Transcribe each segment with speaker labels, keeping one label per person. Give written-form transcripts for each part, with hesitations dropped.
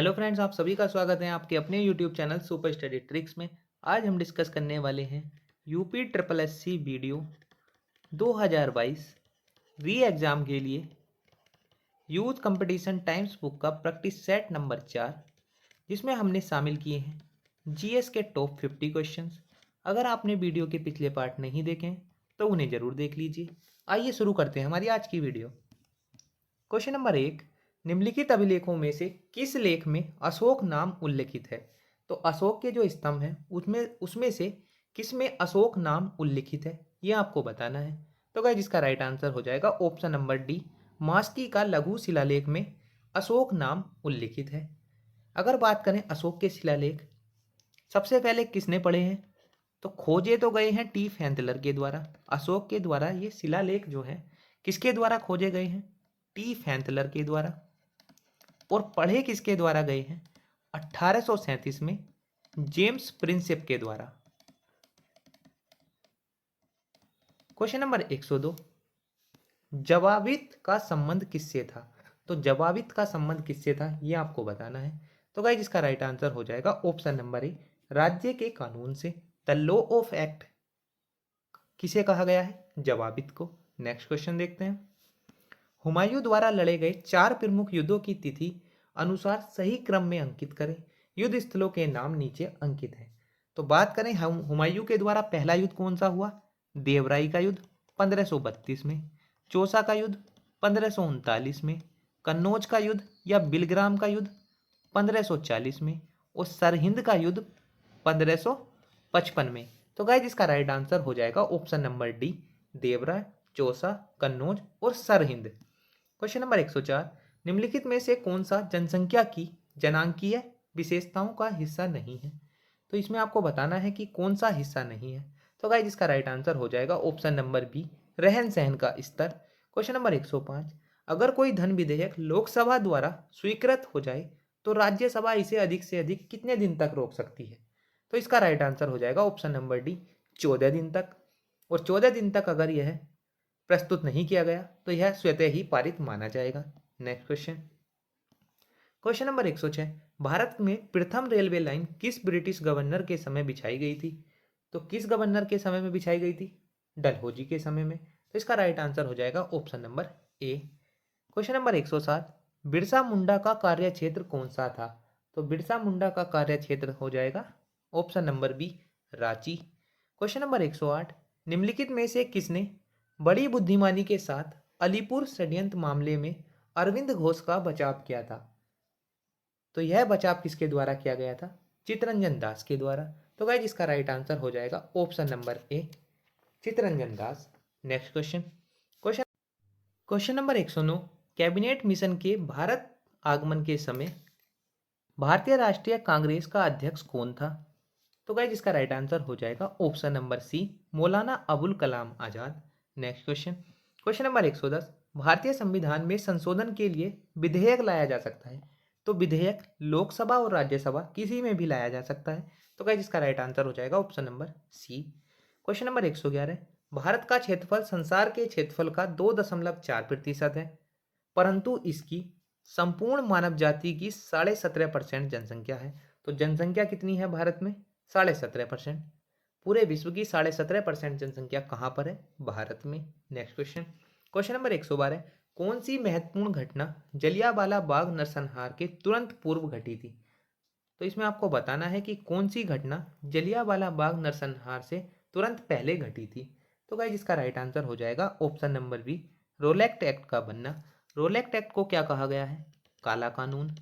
Speaker 1: Hello friends, आप सभी का स्वागत है आपके अपने YouTube channel super study tricks में। आज हम डिस्कस करने वाले हैं यूपी ट्रिपल एससी वीडियो 2022 री एग्ज़ाम के लिए यूथ कंपटीशन टाइम्स बुक का प्रैक्टिस सेट नंबर 4, जिसमें हमने शामिल किए हैं जीएस के टॉप 50 क्वेश्चंस। अगर आपने वीडियो के पिछले पार्ट नहीं देखे हैं तो उन्हें ज़रूर देख लीजिए। आइए शुरू करते हैं हमारी आज की वीडियो। क्वेश्चन नंबर 1, निम्नलिखित अभिलेखों में से किस लेख में अशोक नाम उल्लिखित है? तो अशोक के जो स्तंभ हैं उसमें उसमें से किस में अशोक नाम उल्लिखित है, यह आपको बताना है। तो गाइस इसका राइट आंसर हो जाएगा ऑप्शन नंबर डी, मास्की का लघु शिलालेख में अशोक नाम उल्लिखित है। अगर बात करें अशोक के शिलालेख सबसे पहले किसने पढ़े हैं, तो खोजे तो गए हैं टी फैंतलर के द्वारा। अशोक के द्वारा ये शिलालेख जो है किसके द्वारा खोजे गए हैं? टी फैंतलर के द्वारा। और पढ़े किसके द्वारा गए हैं? 1837 में जेम्स प्रिंसेप के द्वारा। क्वेश्चन नंबर 102, जवाबित का संबंध किससे था? तो जवाबित का संबंध किससे था ये आपको बताना है। तो गाइस इसका राइट आंसर हो जाएगा ऑप्शन नंबर ए, राज्य के कानून से। द लॉ ऑफ एक्ट किसे कहा गया है? जवाबित को। नेक्स्ट क्वेश्चन देखते हैं। हुमायूं द्वारा लड़े गए 4 प्रमुख युद्धों की तिथि अनुसार सही क्रम में अंकित करें। युद्ध स्थलों के नाम नीचे अंकित है। तो बात करें हम हुमायूं के द्वारा पहला युद्ध कौन सा हुआ? देवराई का युद्ध 1532 में, चौसा का युद्ध 1539 में, कन्नौज का युद्ध या बिलग्राम का युद्ध 1540 में, और सरहिंद का युद्ध 1555 में। तो गाइस इसका राइट आंसर हो जाएगा option number D, Devaraya, Chausa, Kannauj और सरहिंद। क्वेश्चन नंबर 104, निम्नलिखित में से कौन सा जनसंख्या की जनांकीय विशेषताओं का हिस्सा नहीं है? तो इसमें आपको बताना है कि कौन सा हिस्सा नहीं है। तो गाइस इसका राइट आंसर हो जाएगा ऑप्शन नंबर बी, रहन सहन का स्तर। क्वेश्चन नंबर 105, अगर कोई धन विधेयक लोकसभा द्वारा स्वीकृत हो जाए तो राज्यसभा इसे अधिक से अधिक कितने दिन तक रोक सकती है? तो इसका राइट आंसर हो जाएगा ऑप्शन नंबर डी, 14 दिन तक। और 14 दिन तक अगर यह प्रस्तुत नहीं किया गया तो यह स्वतः ही पारित माना जाएगा। Next question, question number 106, Bharat में प्रथम रेलवे लाइन किस ब्रिटिश गवर्नर के समय बिछाई गई थी? तो किस गवर्नर के समय में बिछाई गई थी? डलहौजी के समय में। तो इसका राइट आंसर हो जाएगा option number A. Question number 107, Birsa Munda का कार्य क्षेत्र कौन सा था? तो बिरसा मुंडा का कार्य क्षेत्र हो जाएगा option number B, Ranchi. Question number 108, निम्नलिखित में से किसने बड़ी बुद्धिमानी के साथ अलीपुर षड्यंत्र मामले में अरविंद घोष का बचाव किया था? तो यह बचाव किसके द्वारा किया गया था? चितरंजन दास के द्वारा। तो गाइस इसका राइट आंसर हो जाएगा option number A, Chittaranjan Das. Next question, question question number 109, cabinet mission के भारत आगमन के समय भारतीय राष्ट्रीय कांग्रेस का अध्यक्ष कौन था? तो गाइस इसका राइट आंसर हो जाएगा ऑप्शन नंबर सी, Maulana Abul Kalam Azad. Next question, question number 110, भारतीय संविधान में संशोधन के लिए विधेयक लाया जा सकता है। तो विधेयक लोकसभा और राज्यसभा किसी में भी लाया जा सकता है। तो गाइस इसका राइट आंसर हो जाएगा option number C. Question number 111, Bharat का क्षेत्रफल संसार के क्षेत्रफल का 2.4% है, परंतु इसकी संपूर्ण मानव जाति की 17.5% जनसंख्या है। तो जनसंख्या कितनी है भारत में? 17.5%। पूरे विश्व की 17.5% जनसंख्या कहाँ पर है? भारत में। नेक्स्ट क्वेश्चन, क्वेश्चन नंबर 112, कौन सी महत्वपूर्ण घटना जलियांवाला बाग नरसंहार के तुरंत पूर्व घटी थी? तो इसमें आपको बताना है कि कौन सी घटना जलियांवाला बाग नरसंहार से तुरंत पहले घटी थी। तो गाइस इसका राइट आंसर हो जाएगा option number B, Rowlatt act का बनना। रोलेक्ट एक्ट को क्या कहा गया है? काला कानून।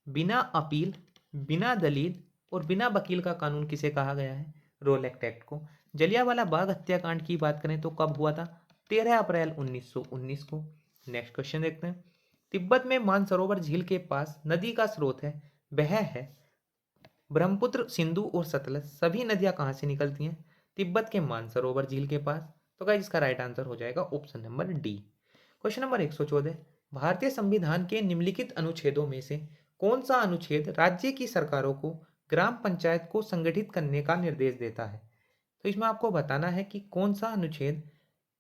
Speaker 1: बिना अपील, बिना दलील और बिना वकील का कानून किसे कहा गया है? रोलेक्ट एक्ट को। जलियांवाला बाग हत्याकांड की बात करें तो कब हुआ था? 13 अप्रैल 1919 को। नेक्स्ट क्वेश्चन देखते हैं। तिब्बत में मानसरोवर झील के पास नदी का स्रोत है, वह है ब्रह्मपुत्र, सिंधु और सतलज। सभी नदियां कहाँ से निकलती हैं? तिब्बत के मानसरोवर झील के पास। तो गाइस इसका राइट आंसर हो जाएगा option number D. Question number 114, भारतीय संविधान के निम्नलिखित अनुच्छेदों में से कौन सा अनुच्छेद राज्य की सरकारों को ग्राम पंचायत को संगठित करने का निर्देश देता है? तो इसमें आपको बताना है कि कौन सा अनुच्छेद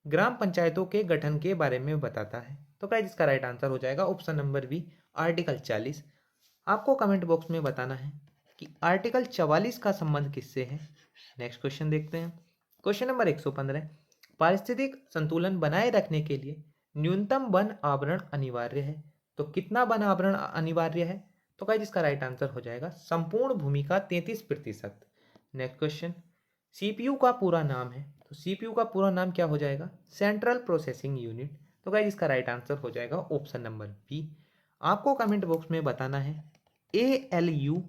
Speaker 1: ग्राम पंचायतों के गठन के बारे में बताता है। तो गाइस इसका राइट आंसर हो जाएगा ऑप्शन नंबर बी, आर्टिकल 40। आपको कमेंट बॉक्स में बताना है कि आर्टिकल 44 का संबंध किससे है। नेक्स्ट क्वेश्चन देखते हैं। क्वेश्चन नंबर 115, पारिस्थितिक संतुलन बनाए रखने के लिए न्यूनतम वन आवरण अनिवार्य है। तो कितना वन आवरण अनिवार्य है? तो गाइस इसका राइट आंसर हो जाएगा संपूर्ण भूमि का 33%। नेक्स्ट क्वेश्चन, सीपीयू का पूरा नाम है, तो सीपीयू का पूरा नाम क्या हो जाएगा? Central processing unit. तो गाइस इसका राइट आंसर हो जाएगा ऑप्शन नंबर बी। आपको कमेंट बॉक्स में बताना है एएलयू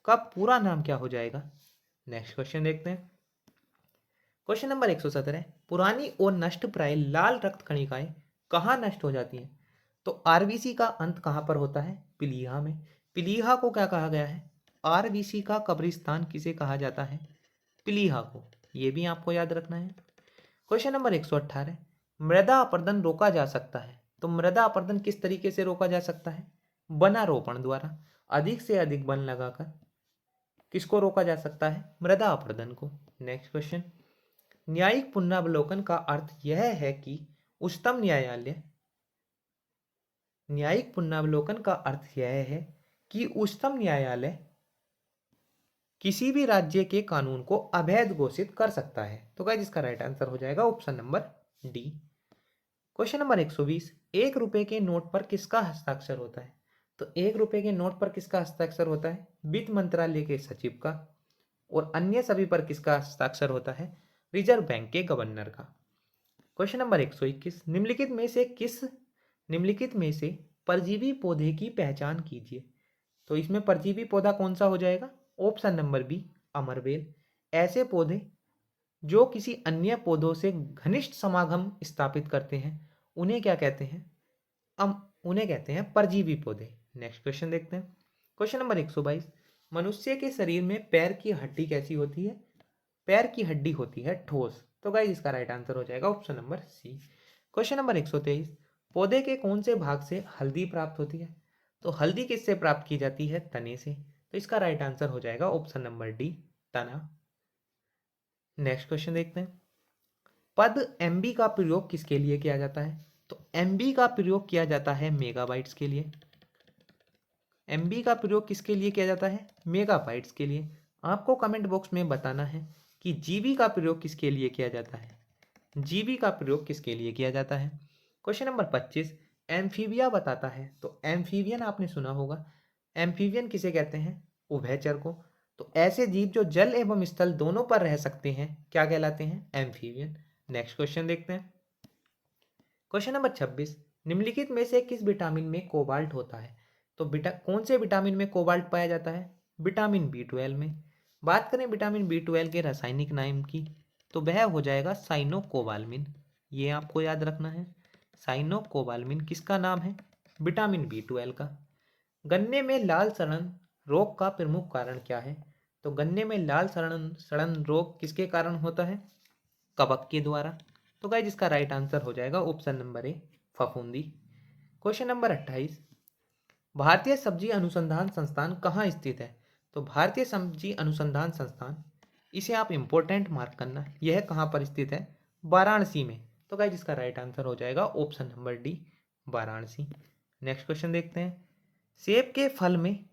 Speaker 1: का पूरा नाम क्या हो जाएगा। नेक्स्ट क्वेश्चन देखते हैं। क्वेश्चन नंबर 117, पुरानी और नष्ट प्राय लाल रक्त कणिकाएं कहाँ नष्ट हो जाती हैं? तो आरबीसी का अंत कहाँ पर होता है? प्लीहा में। प्लीहा को क्या कहा गया है? आरबीसी का कब्रिस्तान किसे कहा जाता है? प्लीहा को। ये भी आपको याद रखना है। क्वेश्चन नंबर 118, मृदा अपरदन रोका जा सकता है। तो मृदा अपरदन किस तरीके से रोका जा सकता है? वनारोपण द्वारा। अधिक से अधिक वन लगाकर किसको रोका जा सकता है? मृदा अपरदन को। नेक्स्ट क्वेश्चन, न्यायिक पुनरावलोकन का अर्थ यह है कि उच्चतम न्यायालय, न्यायिक पुनरावलोकन का अर्थ यह है कि उच्चतम न्यायालय किसी भी राज्य के कानून को अवैध घोषित कर सकता है। तो गाइस इसका राइट आंसर हो जाएगा option number D. Question number 120, 1 रुपए के नोट पर किसका हस्ताक्षर होता है? तो 1 रुपए के नोट पर किसका हस्ताक्षर होता है? वित्त मंत्रालय के सचिव का। और अन्य सभी पर किसका हस्ताक्षर होता है? रिजर्व बैंक के गवर्नर का। क्वेश्चन नंबर 121, निम्नलिखित में से परजीवी पौधे की पहचान कीजिए। तो इसमें परजीवी पौधा कौन सा हो जाएगा? ऑप्शन नंबर बी, अमरबेल। ऐसे पौधे जो किसी अन्य पौधों से घनिष्ठ समागम स्थापित करते हैं उन्हें क्या कहते हैं? उन्हें कहते हैं परजीवी पौधे। नेक्स्ट क्वेश्चन देखते हैं। क्वेश्चन नंबर 122, मनुष्य के शरीर में पैर की हड्डी कैसी होती है? पैर की हड्डी होती है ठोस। तो गाइस इसका राइट आंसर हो जाएगा option number C. Question number 123, पौधे के कौन से भाग से हल्दी प्राप्त होती है? तो हल्दी किससे प्राप्त की जाती है? तने से। तो इसका राइट आंसर हो जाएगा ऑप्शन नंबर डी, तना। नेक्स्ट क्वेश्चन देखते हैं। पद एमबी का प्रयोग किसके लिए किया जाता है? तो एमबी का प्रयोग किया जाता है मेगाबाइट्स के लिए। एमबी का प्रयोग किसके लिए किया जाता है? मेगाबाइट्स के लिए। आपको कमेंट बॉक्स में बताना है कि जीबी का प्रयोग किसके लिए किया जाता है? जीबी का प्रयोग किसके लिए किया जाता है? क्वेश्चन नंबर 25, एम्फीबिया बताता है। तो एम्फीबियन आपने सुना होगा। एम्फीबियन किसे कहते हैं? उभयचर को। तो ऐसे जीव जो जल एवं स्थल दोनों पर रह सकते हैं क्या कहलाते हैं? एम्फीबियन। नेक्स्ट क्वेश्चन देखते हैं। क्वेश्चन नंबर 26, निम्नलिखित में से किस विटामिन में कोबाल्ट होता है? तो कौन से विटामिन में कोबाल्ट पाया जाता है? विटामिन बी 12 में। बात करें विटामिन बी 12 के रासायनिक नाम की तो वह हो जाएगा साइनोकोबाल्मिन। ये आपको याद रखना है। साइनोकोबाल्मिन किसका नाम है? विटामिन बी 12 का। गन्ने में लाल सड़न रोग का प्रमुख कारण क्या है? तो गन्ने में लाल सड़न सड़न रोग किसके कारण होता है? कवक के द्वारा। तो गाइस इसका राइट आंसर हो जाएगा ऑप्शन नंबर ए, फफूंदी। क्वेश्चन नंबर 28, भारतीय सब्जी अनुसंधान संस्थान कहाँ स्थित है? तो भारतीय सब्जी अनुसंधान संस्थान, इसे आप इंपॉर्टेंट मार्क करना, यह कहाँ पर स्थित है? वाराणसी में। तो गाइस इसका राइट आंसर हो जाएगा option number D, Varanasi. Next question देखते हैं। सेब के फल में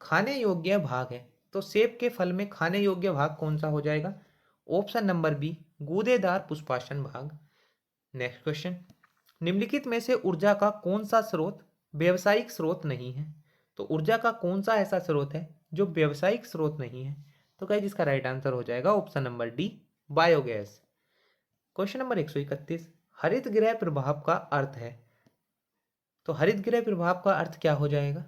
Speaker 1: खाने योग्य भाग है। तो सेब के फल में खाने योग्य भाग कौन सा हो जाएगा? ऑप्शन नंबर बी, गूदेदार पुष्पासन भाग। नेक्स्ट क्वेश्चन, निम्नलिखित में से ऊर्जा का कौन सा स्रोत व्यावसायिक स्रोत नहीं है? तो ऊर्जा का कौन सा ऐसा स्रोत है जो व्यावसायिक स्रोत नहीं है? तो गाइस इसका राइट आंसर हो जाएगा option number D, biogas. Question number 131, हरित गृह प्रभाव का अर्थ है। तो हरित गृह प्रभाव का अर्थ क्या हो जाएगा?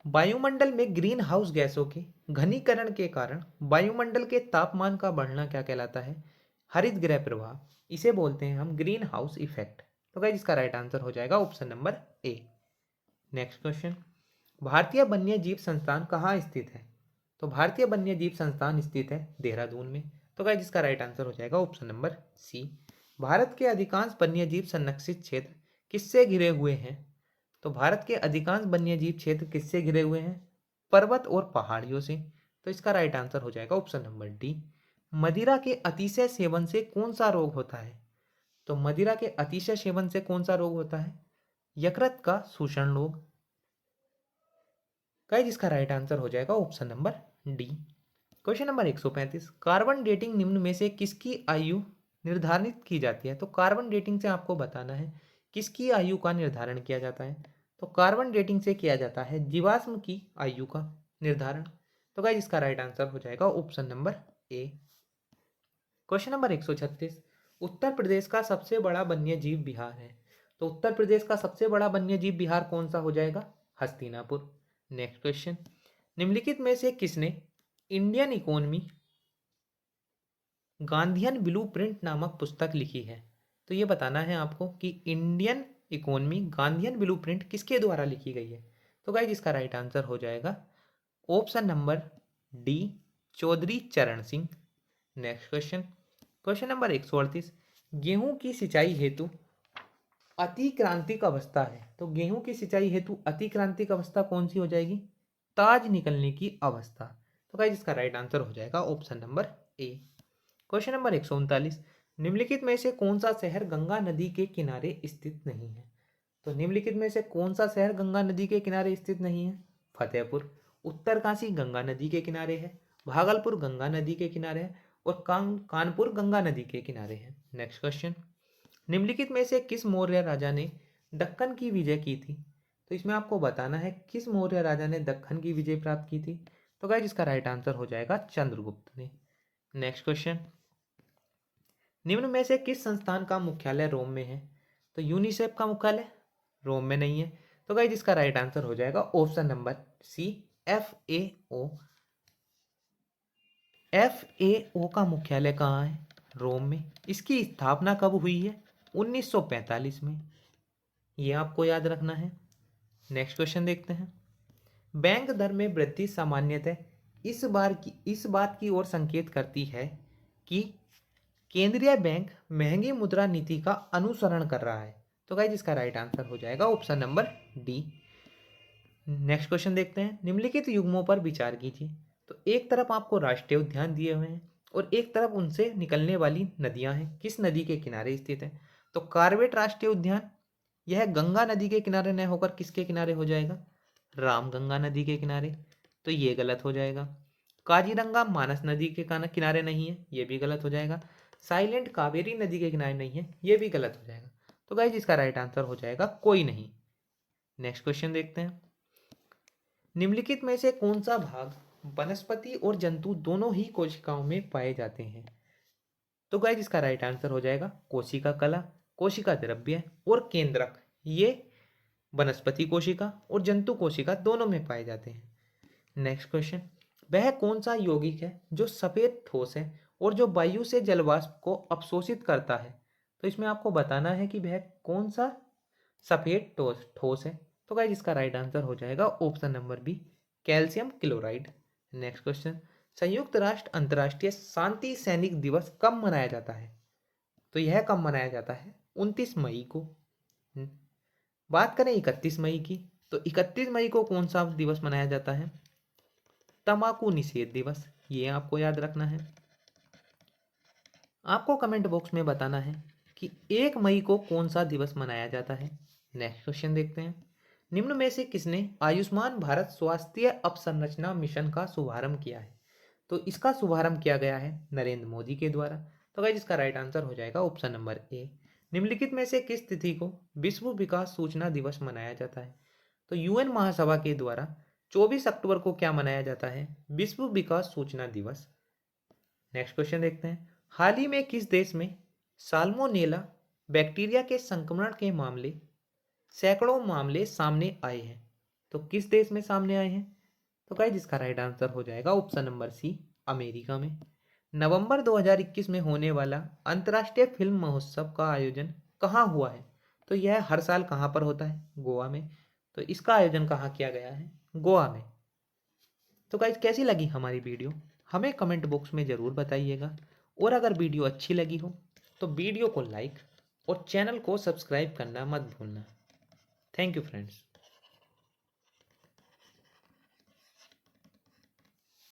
Speaker 1: वायुमंडल में ग्रीन हाउस गैसों के घनीकरण के कारण वायुमंडल के तापमान का बढ़ना क्या कहलाता है? हरित गृह प्रभाव। इसे बोलते हैं हम ग्रीन हाउस इफेक्ट। तो गाइस इसका राइट आंसर हो जाएगा ऑप्शन नंबर ए। नेक्स्ट क्वेश्चन, भारतीय वन्य जीव संस्थान कहाँ स्थित है? तो भारतीय वन्य जीव संस्थान स्थित है देहरादून में। तो गाइस इसका राइट आंसर हो जाएगा ऑप्शन नंबर सी। भारत के अधिकांश वन्य जीव संरक्षित क्षेत्र किससे घिरे हुए हैं? तो भारत के अधिकांश वन्यजीव क्षेत्र किससे घिरे हुए हैं? पर्वत और पहाड़ियों से। तो इसका राइट आंसर हो जाएगा ऑप्शन नंबर डी। मदिरा के अतिशय सेवन से कौन सा रोग होता है? तो मदिरा के अतिशय सेवन से कौन सा रोग होता है? यकृत का शोषण रोग। गाइस इसका राइट आंसर हो जाएगा option number D. Question number 135, carbon dating निम्न में से किसकी आयु निर्धारित की जाती है? तो कार्बन डेटिंग से आपको बताना है किसकी आयु का निर्धारण किया जाता है। तो कार्बन डेटिंग से किया जाता है जीवाश्म की आयु का निर्धारण। तो गाइस इसका राइट आंसर हो जाएगा option number A. Question number 136, Uttar Pradesh का सबसे बड़ा वन्य जीव विहार है। तो उत्तर प्रदेश का सबसे बड़ा वन्य जीव विहार कौन सा हो जाएगा? हस्तिनापुर। नेक्स्ट क्वेश्चन, निम्नलिखित में से किसने इंडियन इकोनॉमी गांधीयन ब्लूप्रिंट नामक पुस्तक लिखी है? तो ये बताना है आपको कि इंडियन इकोनॉमी गांधीयन ब्लूप्रिंट किसके द्वारा लिखी गई है। तो गाइस इसका राइट आंसर हो जाएगा ऑप्शन नंबर डी, चौधरी चरण Singh. Next question, question number 138, गेहूं की सिंचाई हेतु अतिक्रांतिक अवस्था है। तो गेहूं की सिंचाई हेतु अतिक्रांतिक अवस्था कौन सी हो जाएगी? ताज निकलने की अवस्था। तो गाइस इसका राइट आंसर हो जाएगा option number A. Question number 139, निम्नलिखित में से कौन सा शहर गंगा नदी के किनारे स्थित नहीं है? तो निम्नलिखित में से कौन सा शहर गंगा नदी के किनारे स्थित नहीं है? फतेहपुर। उत्तरकाशी गंगा नदी के किनारे है, भागलपुर गंगा नदी के किनारे है और कानपुर गंगा नदी के किनारे है। नेक्स्ट क्वेश्चन, निम्नलिखित में से किस मौर्य राजा ने दक्कन की विजय की थी? तो इसमें आपको बताना है किस मौर्य राजा ने दक्कन की विजय प्राप्त की थी। तो गाइस इसका राइट आंसर हो जाएगा चंद्रगुप्त ने। नेक्स्ट क्वेश्चन, निम्न में से किस संस्थान का मुख्यालय रोम में है? तो यूनिसेफ का मुख्यालय रोम में नहीं है। तो गाइस इसका राइट आंसर हो जाएगा option number C, FAO। FAO का मुख्यालय कहाँ है? रोम में। इसकी स्थापना कब हुई है? 1945 में। ये आपको याद रखना है। नेक्स्ट क्वेश्चन देखते हैं, बैंक दर में वृद्धि सामान्यतः इस बात की ओर संकेत करती है कि केंद्रीय बैंक महंगी मुद्रा नीति का अनुसरण कर रहा है। तो गाइस इसका राइट आंसर हो जाएगा option number D. Next question देखते हैं, निम्नलिखित युग्मों पर विचार कीजिए। तो एक तरफ आपको राष्ट्रीय उद्यान दिए हुए हैं और एक तरफ उनसे निकलने वाली नदियां हैं, किस नदी के किनारे स्थित है? तो कार्बेट राष्ट्रीय उद्यान यह गंगा नदी के किनारे न होकर किसके किनारे हो जाएगा? रामगंगा नदी के किनारे। तो ये गलत हो जाएगा। काजीरंगा मानस नदी के किनारे नहीं है, ये भी गलत हो जाएगा। साइलेंट कावेरी नदी के किनारे नहीं है, ये भी गलत हो जाएगा। तो गाइज इसका राइट आंसर हो जाएगा कोई नहीं। नेक्स्ट क्वेश्चन देखते हैं, निम्नलिखित में से कौन सा भाग वनस्पति और जंतु दोनों ही कोशिकाओं में पाए जाते हैं? तो गाइज इसका राइट आंसर हो जाएगा कोशिका कला, कोशिका द्रव्य और केंद्रक। ये वनस्पति कोशिका और जंतु कोशिका दोनों में पाए जाते हैं। नेक्स्ट क्वेश्चन, वह कौन सा यौगिक है जो सफेद ठोस है और जो वायु से जलवाष्प को अवशोषित करता है? तो इसमें आपको बताना है कि वह कौन सा सफेद ठोस है। तो गाइस इसका राइट आंसर हो जाएगा option number B, calcium chloride. Next question, संयुक्त राष्ट्र अंतर्राष्ट्रीय शांति सैनिक दिवस कब मनाया जाता है? तो यह कब मनाया जाता है? 29 मई को। बात करें 31 मई की, तो 31 मई को कौन सा दिवस मनाया जाता है? तंबाकू निषेध दिवस। ये आपको याद रखना है। आपको कमेंट बॉक्स में बताना है कि 1 मई को कौन सा दिवस मनाया जाता है। नेक्स्ट क्वेश्चन देखते हैं, निम्न में से किसने आयुष्मान भारत स्वास्थ्य अवसंरचना मिशन का शुभारंभ किया है? तो इसका शुभारंभ किया गया है नरेंद्र मोदी के द्वारा। तो गाइस इसका राइट आंसर हो जाएगा ऑप्शन नंबर ए। निम्नलिखित में से किस तिथि को विश्व विकास सूचना दिवस मनाया जाता है? तो UN महासभा के द्वारा 24 अक्टूबर को क्या मनाया जाता है? विश्व विकास सूचना दिवस। नेक्स्ट क्वेश्चन देखते हैं, हाल ही में किस देश में साल्मोनेला बैक्टीरिया के संक्रमण के मामले सैकड़ों मामले सामने आए हैं? तो किस देश में सामने आए हैं? तो गाइस इसका राइट आंसर हो जाएगा ऑप्शन नंबर सी, अमेरिका में। नवंबर 2021 में होने वाला अंतर्राष्ट्रीय फिल्म महोत्सव का आयोजन कहाँ हुआ है? तो यह हर साल कहाँ पर होता है? गोवा में। तो इसका आयोजन कहाँ किया गया है? गोवा में। तो गाइस कैसी लगी हमारी वीडियो हमें कमेंट बॉक्स में ज़रूर बताइएगा, और अगर वीडियो अच्छी लगी हो तो वीडियो को लाइक और चैनल को सब्सक्राइब करना मत भूलना। Thank you friends.